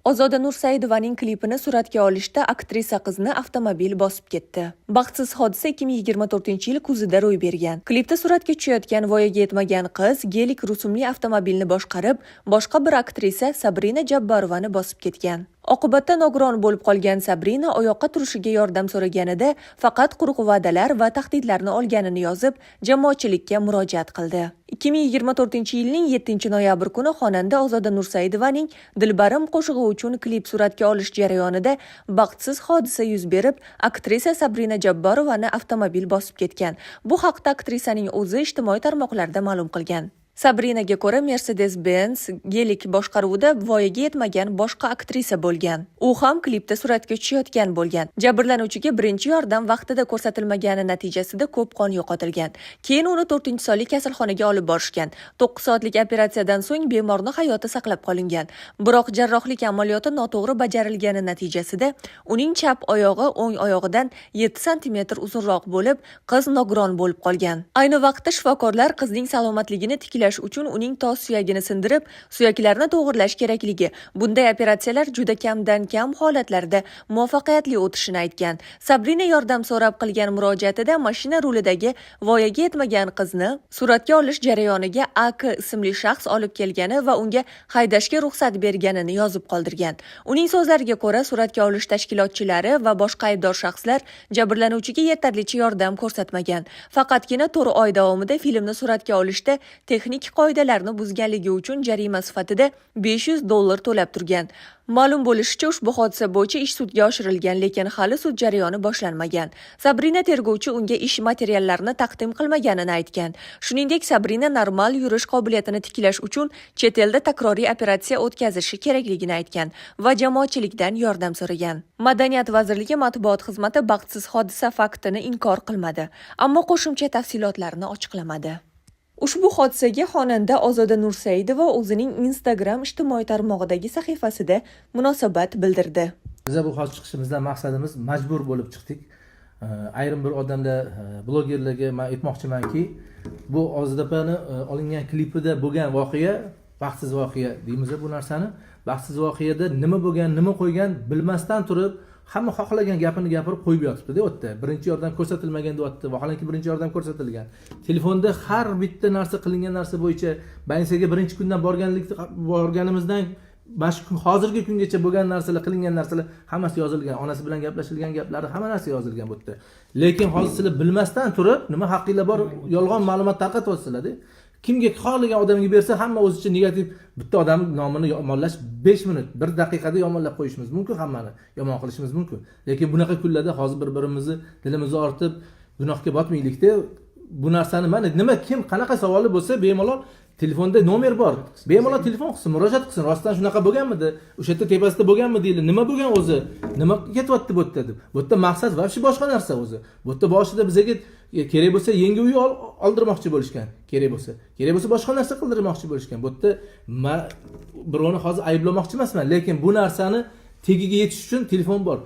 Ozoda Nursaidovaning klipini suratga olishda aktrisa qizni avtomobil bosib ketdi. Baxtsiz hodisa 2024-yil kuzida ro'y bergan. Klipda suratga tushayotgan voyaga yetmagan qiz Gelik rusumli avtomobilni boshqarib, boshqa bir aktrisa Sabrina Jabborovani bosib ketgan. Oqibatda nogiron bo'lib qolgan Sabrina oyoqqa turishiga yordam so'raganida faqat quruq va'dalar va tahdidlarni olganini yozib, jamoatchilikka murojaat qildi. 2024-yilning 7-noyabr kuni xonanda Ozoda Nursaidovaning Dilbarim qo'shig'i uchun klip suratga olish jarayonida baxtsiz hodisa yuz berib, aktrisa Sabrina Jabborovani avtomobil bosib ketgan. Bu haqda aktrisaning o'zi ijtimoiy tarmoqlarda ma'lum qilgan. Sabrinaga ko'ra Mercedes-Benz Gelik boshqaruvida voyaga yetmagan boshqa aktrisa bo'lgan. U ham klipda suratga tushayotgan bo'lgan. Jabrlanuvchiga birinchi yordam vaqtida ko'rsatilmagani natijasida ko'p qon yo'qotilgan. Keyin uni 4-sonli kasalxonaga olib borishgan. 9 soatlik operatsiyadan so'ng bemorning hayoti saqlab qolingan. Biroq jarrohlik amaliyoti noto'g'ri bajarilgani natijasida uning chap oyog'i o'ng oyog'idan 7 sm uzunroq bo'lib, qiz nogiron bo'lib qolgan. Ayni vaqtda shifokorlar qizning salomatligini tiklash uchun uning tos suyagini sindirib, suyaklarni to'g'irlash kerakligi, bunday operatsiyalar juda kamdan kam holatlarda muvaffaqiyatli o'tishini aytgan. Sabrina yordam so'rab qilgan murojaatida mashina rulidagi voyaga yetmagan qizni suratga olish jarayoniga AK ismli shaxs olib kelgani va unga haydashga ruxsat berganini yozib qoldirgan. Uning so'zlariga ko'ra, suratga olish tashkilotchilari va boshqa aybdor shaxslar jabrlanuvchiga yetarlicha yordam ko'rsatmagan. Faqatgina 4 oy davomida filmni suratga olishda texnik qoidalarni buzganligi uchun jarima sifatida $500 to'lab turgan. Ma'lum bo'lishicha, ushbu hodisa bo'yicha ish sudga oshirilgan, lekin hali sud jarayoni boshlanmagan. Sabrina tergovchi unga ish materiallarini taqdim qilmaganini aytgan. Shuningdek, Sabrina normal yurish qobiliyatini tiklash uchun chet elda takroriy operatsiya o'tkazishi kerakligini aytgan va jamoatchilikdan yordam so'ragan. Madaniyat vazirligi matbuot xizmati baxtsiz hodisa faktini inkor qilmadi, ammo qo'shimcha tafsilotlarni ochiqlamadi. Ushbu hodisaga xonanda Ozoda Nursaidova o'zining Instagram ijtimoiy tarmog'idagi sahifasida munosabat bildirdi. Biz bu hozir chiqishimizdan maqsadimiz majbur bo'lib chiqdik. Ayrim bir odamlar, blogerlarga men aytmoqchimanki, bu Ozoda opani olingan klipida bo'lgan voqea baxtsiz voqea deymiz bu narsani. Baxtsiz voqeada nima bo'lgan, nima qo'ygan bilmasdan turib, hamma xohlagan gapini gapirib qo'yib yotibdi-da u yerda. Birinchi yordam ko'rsatilmagan deyapti. Vaholanki birinchi yordam ko'rsatilgan. Telefonda har bitta narsa qilingan narsa bo'yicha bankaga birinchi kundan borganimizdan hozirgi kungacha bo'lgan narsalar, qilingan narsalar hammasi yozilgan. Onasi bilan gaplashilgan gaplari hamma narsa yozilgan bu yerda. Lekin hozir sizlar bilmasdan turib, nima haqqinglar bor yolg'on ma'lumot tarqatyapsizlar-da. Kimga xohlagan odamga bersa, hamma o'zicha negativ bitta odamning nomini yomonlash 5 minut, 1 daqiqada yomonlab qo'yishimiz mumkin, hammani yomon qilishimiz mumkin. Lekin bunaqa kunlarda hozir bir-birimizni dilimizni ortib gunohga botmaylikda. Bu narsani mana nima kim qanaqa savoli bo'lsa, bemalol telefonda nomer bor. Bemalol telefon qilsin, murojaat qilsin. Rostdan shunaqa bo'lganmidi? O'sha yerda tepasida bo'lganmi deydi. Nima bo'lgan o'zi? Nima ketyapti bu yerda deb. Bu yerda maqsad vobshe boshqa narsa o'zi. Bu yerda boshida bizga kerak bo'lsa yangi uy oldirmoqchi bo'lishgan. Kerak bo'lsa boshqa narsa qildirmoqchi bo'lishgan. Bu yerda birovni hozir ayblamoqchi emasman, lekin bu narsani tegiga yetish uchun telefon bor.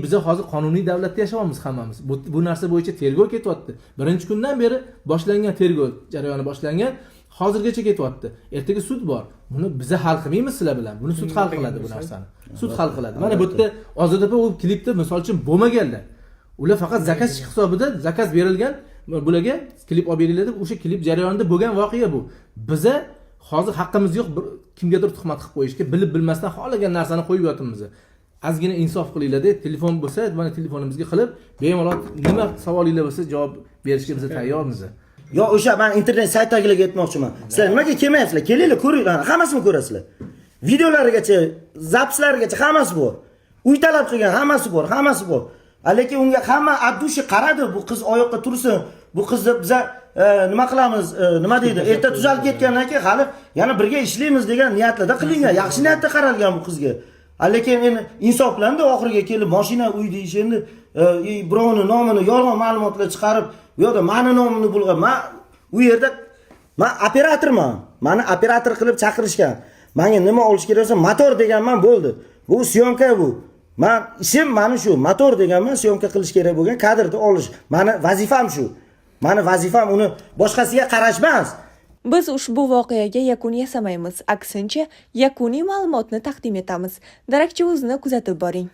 Biz hozir qonuniy davlatda yashayapmiz hammamiz. Bu narsa bo'yicha tergov ketyapti. Birinchi kundan beri boshlangan tergov jarayoni boshlangan. Hozirgacha ketyapti. Ertaga sud bor. Buni biz hal qilmaymiz sizlar bilan. Buni sud hal qiladi bu narsani. Sud hal qiladi. Mana bu yerda Ozoda opa u klipda misol uchun bo'lmaganlar. Ular faqat zakaz hisobida zakaz berilgan, bularga klip olib beringlar deb o'sha klip jarayonida bo'lgan voqea bu. Biza hozir haqqimiz yo'q kimgadir tuhmat qilib qo'yishga, bilib bilmasdan xohlagan narsani qo'yib yotibmiz. Ozgina insof qilinglar-da, telefon bo'lsa, mana telefonimizga qilib, bemalol nima savolinglar bo'lsa javob berishga biz tayyormiz. Yo, o'sha men internet saytdagilarga aytmoqchiman. Sizlar nimaga kelmayapsizlar? Kelinglar, ko'ringlar, hammasini ko'rasizlar. Videolarigacha, zapslarigacha hammasi bor. Uy talab qilgan hammasi bor. Lekin unga hamma addushi qaradi, bu qiz oyoqqa tursin. Bu qizni biz nima qilamiz, nima deydi? Erta tuzalib ketgandan keyin hali yana birga ishlaymiz degan niyatlarda qilingan. Yaxshi niyatda qaralgan bu qizga. Lekin endi insof bilan oxiriga kelib mashina uy deyish endi birovning nomini yolg'on ma'lumotlar chiqarib, bu yerda meni nomimni bulg'ab, men u yerda men operatorman. Meni operator qilib chaqirishgan. Menga nima olish kerak bo'lsa, motor deganman bo'ldi. Bu syomka bu. Men ishim mana shu, motor deganman, syomka qilish kerak bo'lgan, kadrni olish. Meni vazifam shu. Meni vazifam uni boshqasiga qarash emas. Biz ushbu voqeaga yakun yasamaymiz, aksincha yakuniy ma'lumotni taqdim etamiz. Darakchi.uz'ni kuzatib boring.